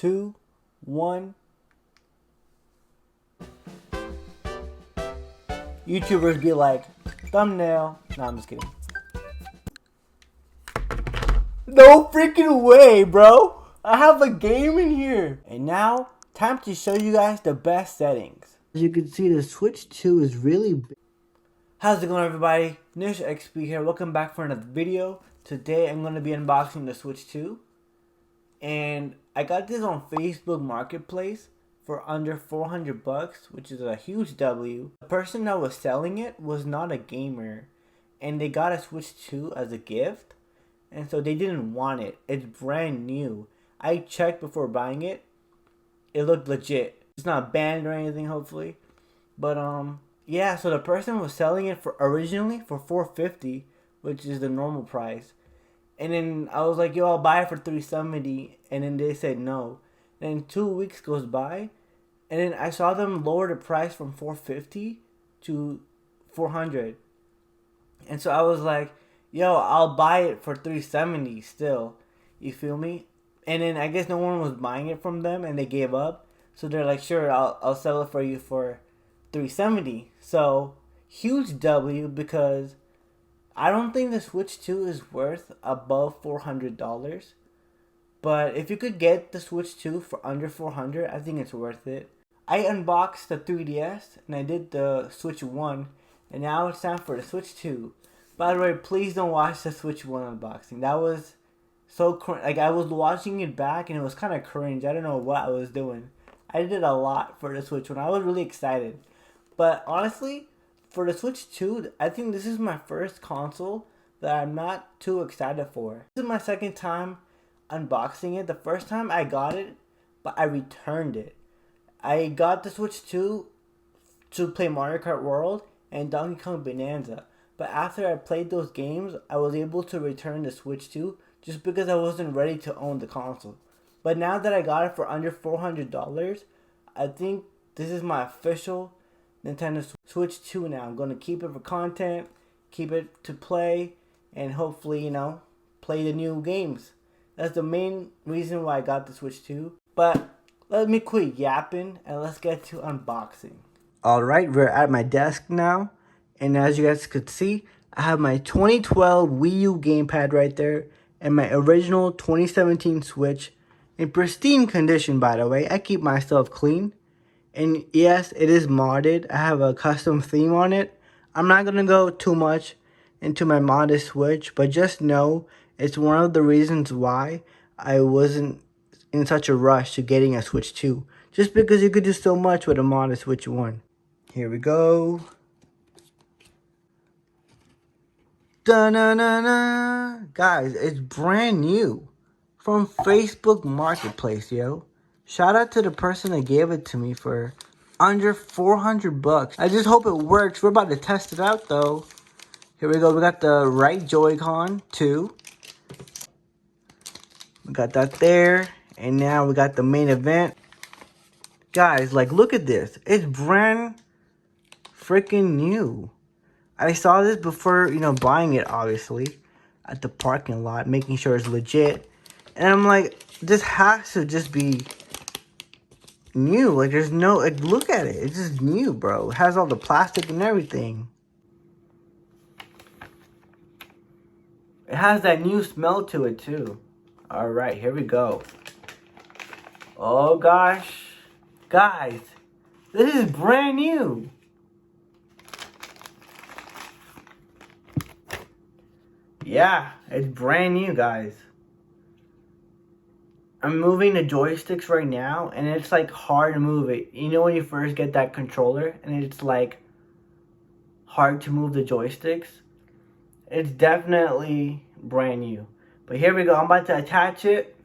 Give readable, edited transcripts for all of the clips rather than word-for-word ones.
2, 1. YouTubers be like, thumbnail. Nah, I'm just kidding. No freaking way, bro. I have a game in here. And now, time to show you guys the best settings. As you can see, the Switch 2 is really big. How's it going, everybody? Nish XP here. Welcome back for another video. Today, I'm going to be unboxing the Switch 2. And I got this on Facebook Marketplace for under 400 bucks, which is a huge W. The person that was selling it was not a gamer, and they got a Switch 2 as a gift, and so they didn't want it. It's brand new. I checked before buying it. It looked legit. It's not banned or anything, hopefully. But yeah, so the person was selling it for originally for $450, which is the normal price. And then I was like, yo, I'll buy it for $370. And then they said no. Then 2 weeks goes by. And then I saw them lower the price from $450 to $400. And so I was like, yo, I'll buy it for $370 still. You feel me? And then I guess no one was buying it from them and they gave up. So they're like, sure, I'll sell it for you for $370. So huge W, because I don't think the Switch 2 is worth above $400. But if you could get the Switch 2 for under $400, I think it's worth it. I unboxed the 3DS and I did the Switch 1. And now it's time for the Switch 2. By the way, please don't watch the Switch 1 unboxing. That was so cringe. Like, I was watching it back and it was kind of cringe. I don't know what I was doing. I did a lot for the Switch 1. I was really excited. But honestly, for the Switch 2, I think this is my first console that I'm not too excited for. This is my second time unboxing it. The first time I got it, but I returned it. I got the Switch 2 to play Mario Kart World and Donkey Kong Bonanza. But after I played those games, I was able to return the Switch 2 just because I wasn't ready to own the console. But now that I got it for under $400, I think this is my official Nintendo Switch 2 now. I'm going to keep it for content, keep it to play, and hopefully, play the new games. That's the main reason why I got the Switch 2. But let me quit yapping and let's get to unboxing. Alright, we're at my desk now. And as you guys could see, I have my 2012 Wii U gamepad right there. And my original 2017 Switch. In pristine condition, by the way. I keep myself clean. And yes, it is modded. I have a custom theme on it. I'm not going to go too much into my modded Switch, but just know it's one of the reasons why I wasn't in such a rush to getting a Switch 2. Just because you could do so much with a modded Switch 1. Here we go. Da-na-na-na. Guys, it's brand new. From Facebook Marketplace, yo. Shout out to the person that gave it to me for under 400 bucks. I just hope it works. We're about to test it out, though. Here we go. We got the right Joy-Con, too. We got that there. And now we got the main event. Guys, like, look at this. It's brand freaking new. I saw this before, buying it, obviously. At the parking lot, making sure it's legit. And I'm like, this has to just be new. Like, there's no, like, look at it. It's just new, bro. It has all the plastic and everything. It has that new smell to it, too. Alright, here we go. Oh, gosh. Guys, this is brand new. Yeah, it's brand new, guys. I'm moving the joysticks right now, and it's like hard to move it. You know when you first get that controller, and it's like hard to move the joysticks? It's definitely brand new. But here we go. I'm about to attach it.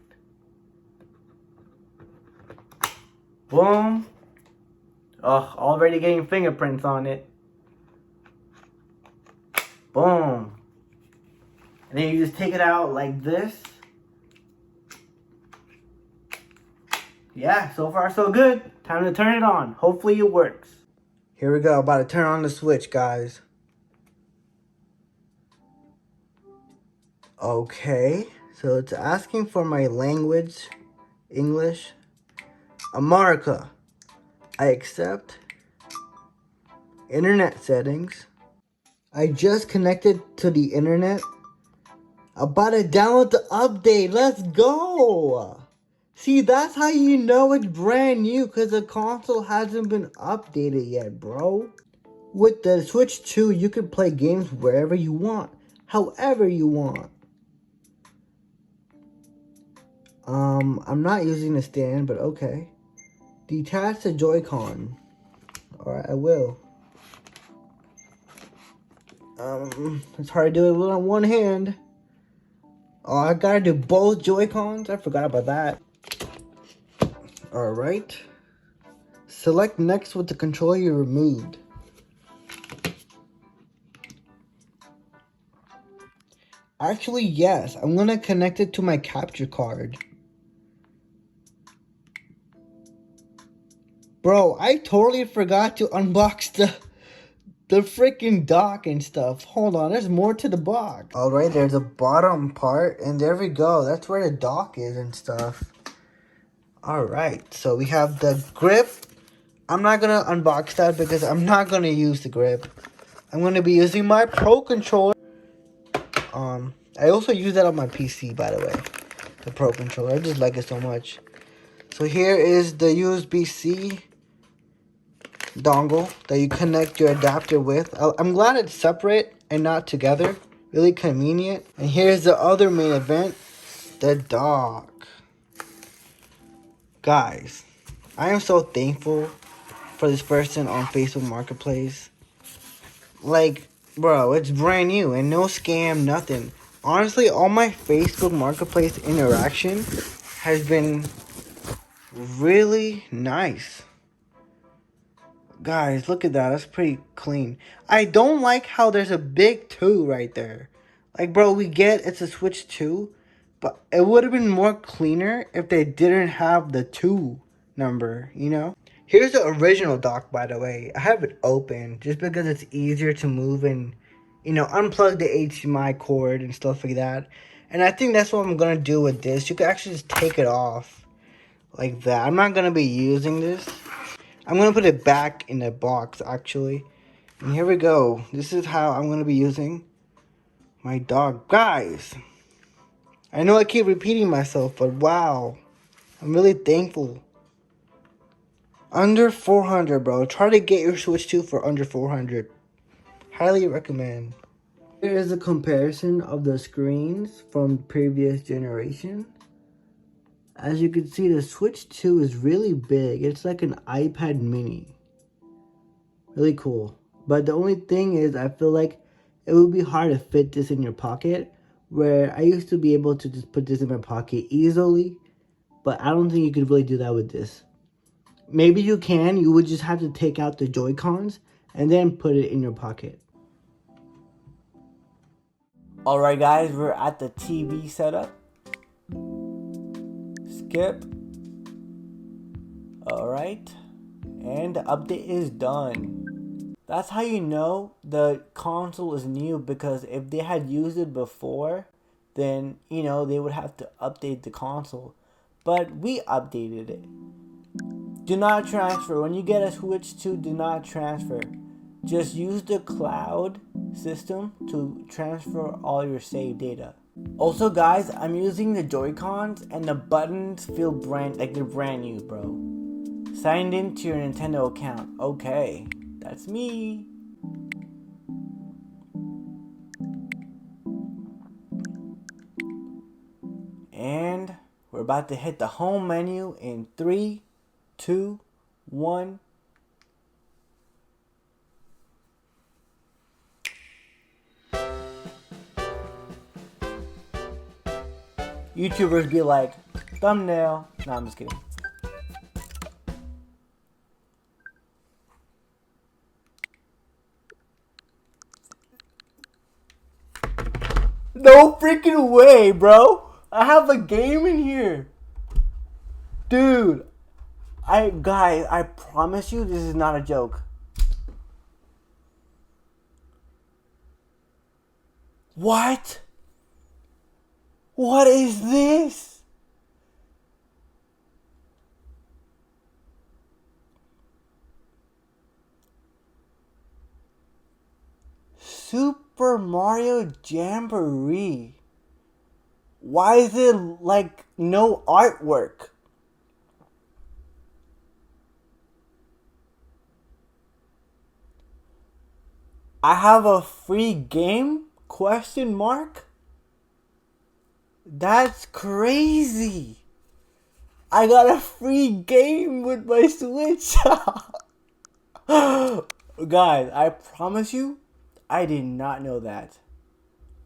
Boom. Oh, already getting fingerprints on it. Boom. And then you just take it out like this. Yeah, so far so good. Time to turn it on. Hopefully it works. Here we go. About to turn on the Switch, guys. Okay. So it's asking for my language, English. America. I accept. Internet settings. I just connected to the internet. About to download the update. Let's go. See, that's how you know it's brand new, because the console hasn't been updated yet, bro. With the Switch 2, you can play games wherever you want, however you want. I'm not using the stand, but okay. Detach the Joy-Con. Alright, I will. It's hard to do it with one hand. Oh, I gotta do both Joy-Cons? I forgot about that. Alright. Select next with the controller you removed. Actually, yes. I'm gonna connect it to my capture card. Bro, I totally forgot to unbox the freaking dock and stuff. Hold on, there's more to the box. Alright, there's a bottom part, and there we go. That's where the dock is and stuff. Alright, so we have the grip. I'm not gonna unbox that because I'm not gonna use the grip. I'm gonna be using my Pro Controller. I also use that on my PC, by the way. The Pro Controller. I just like it so much. So here is the USB-C dongle that you connect your adapter with. I'm glad it's separate and not together. Really convenient. And here's the other main event, the dock. Guys, I am so thankful for this person on Facebook Marketplace. Like, bro, it's brand new and no scam, nothing. Honestly, all my Facebook Marketplace interaction has been really nice. Guys, look at that. That's pretty clean. I don't like how there's a big 2 right there. Like, bro, we get it's a Switch 2, but it would have been more cleaner if they didn't have the 2 number, you know? Here's the original dock, by the way. I have it open just because it's easier to move and, you know, unplug the HDMI cord and stuff like that. And I think that's what I'm going to do with this. You can actually just take it off like that. I'm not going to be using this. I'm going to put it back in the box, actually. And here we go. This is how I'm going to be using my dog. Guys, I know I keep repeating myself, but wow. I'm really thankful. Under 400, bro. Try to get your Switch 2 for under 400. Highly recommend. Here is a comparison of the screens from previous generation. As you can see, the Switch 2 is really big. It's like an iPad mini. Really cool. But the only thing is, I feel like it would be hard to fit this in your pocket. Where I used to be able to just put this in my pocket easily. But I don't think you could really do that with this. Maybe you can. You would just have to take out the Joy-Cons and then put it in your pocket. Alright guys, we're at the TV setup. Skip. Alright. And the update is done. That's how you know the console is new, because if they had used it before, then, you know, they would have to update the console. But we updated it. Do not transfer. When you get a Switch 2, do not transfer. Just use the cloud system to transfer all your saved data. Also guys, I'm using the Joy-Cons and the buttons feel they're brand new, bro. Signed into your Nintendo account. Okay, that's me. And we're about to hit the home menu in 3, 2, 1. YouTubers be like, thumbnail. No, I'm just kidding. No freaking way, bro. I have a game in here. Dude. Guys, I promise you this is not a joke. What? What is this? Super Mario Jamboree. Why is it like no artwork? I have a free game? Question mark? That's crazy. I got a free game with my Switch. Guys, I promise you, I did not know that.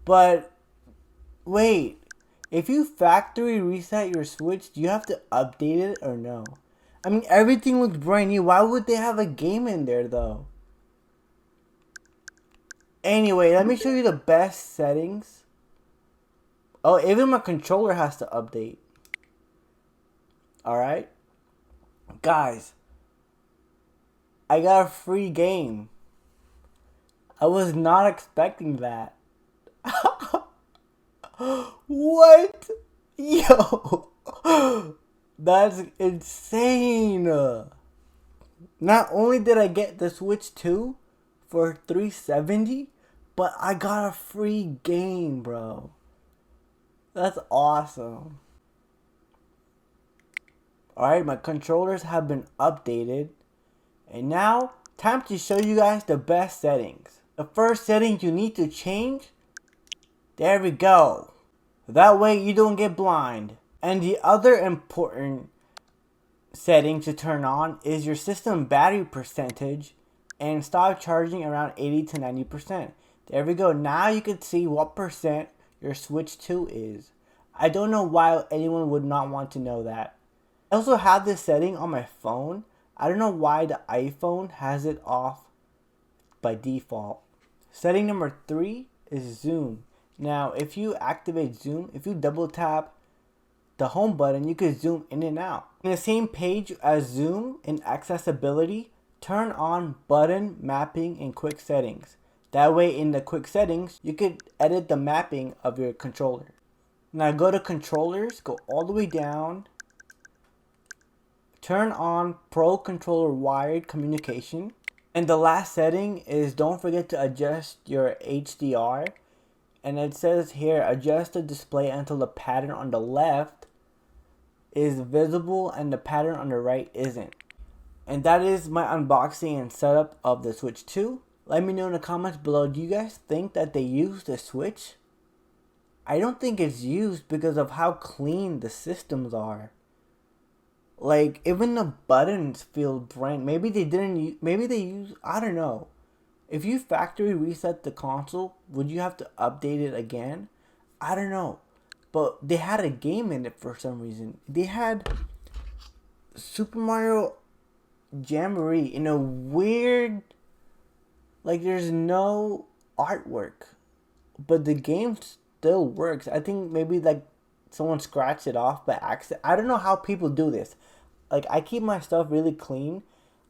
But wait, if you factory reset your Switch, do you have to update it or no? I mean, everything looks brand new. Why would they have a game in there though? Anyway, let me show you the best settings. Oh, even my controller has to update. Alright? Guys, I got a free game. I was not expecting that. What? Yo. That's insane. Not only did I get the Switch 2 for $370, but I got a free game, bro. That's awesome. Alright, my controllers have been updated. And now, time to show you guys the best settings. The first setting you need to change, there we go. That way you don't get blind. And the other important setting to turn on is your system battery percentage and stop charging around 80 to 90%. There we go. Now you can see what percent your Switch 2 is. I don't know why anyone would not want to know that. I also have this setting on my phone. I don't know why the iPhone has it off by default. Setting number 3 is zoom. Now, if you activate zoom, if you double tap the home button, you can zoom in and out. In the same page as zoom in accessibility, turn on button mapping in quick settings. That way in the quick settings, you could edit the mapping of your controller. Now go to controllers, go all the way down. Turn on Pro Controller Wired Communication. And the last setting is don't forget to adjust your HDR. And it says here, adjust the display until the pattern on the left is visible and the pattern on the right isn't. And that is my unboxing and setup of the Switch 2. Let me know in the comments below, do you guys think that they used the Switch? I don't think it's used because of how clean the systems are. Like, even the buttons feel brand. Maybe they didn't use, maybe they use, I don't know. If you factory reset the console, would you have to update it again? I don't know. But they had a game in it for some reason. They had Super Mario Jamboree in a weird, like there's no artwork. But the game still works. I think maybe like someone scratched it off by accident. I don't know how people do this. Like, I keep my stuff really clean.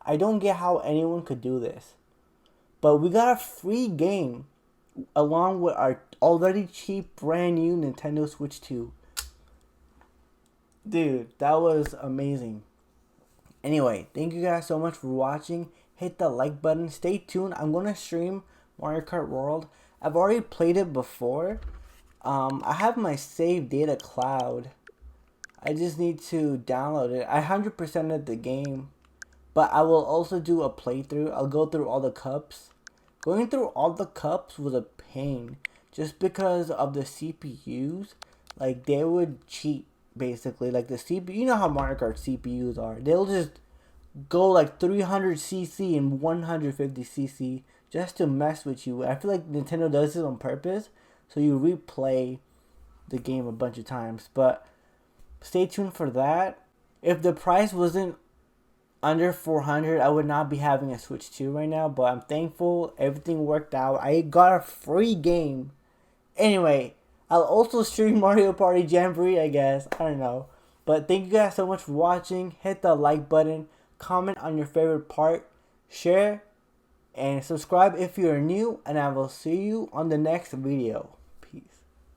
I don't get how anyone could do this. But we got a free game along with our already cheap brand new Nintendo Switch 2. Dude, that was amazing. Anyway, thank you guys so much for watching. Hit the like button. Stay tuned. I'm going to stream Mario Kart World. I've already played it before. I have my save data cloud. I just need to download it. I 100%ed the game. But I will also do a playthrough. I'll go through all the cups. Going through all the cups was a pain. Just because of the CPUs. Like, they would cheat, basically. Like, the CPU, you know how Mario Kart CPUs are. They'll just go like 300cc and 150cc just to mess with you. I feel like Nintendo does this on purpose. So you replay the game a bunch of times. But stay tuned for that. If the price wasn't under 400, I would not be having a Switch 2 right now. But I'm thankful everything worked out. I got a free game. Anyway, I'll also stream Mario Party Jamboree, I guess. I don't know. But thank you guys so much for watching. Hit the like button. Comment on your favorite part. Share. And subscribe if you are new. And I will see you on the next video.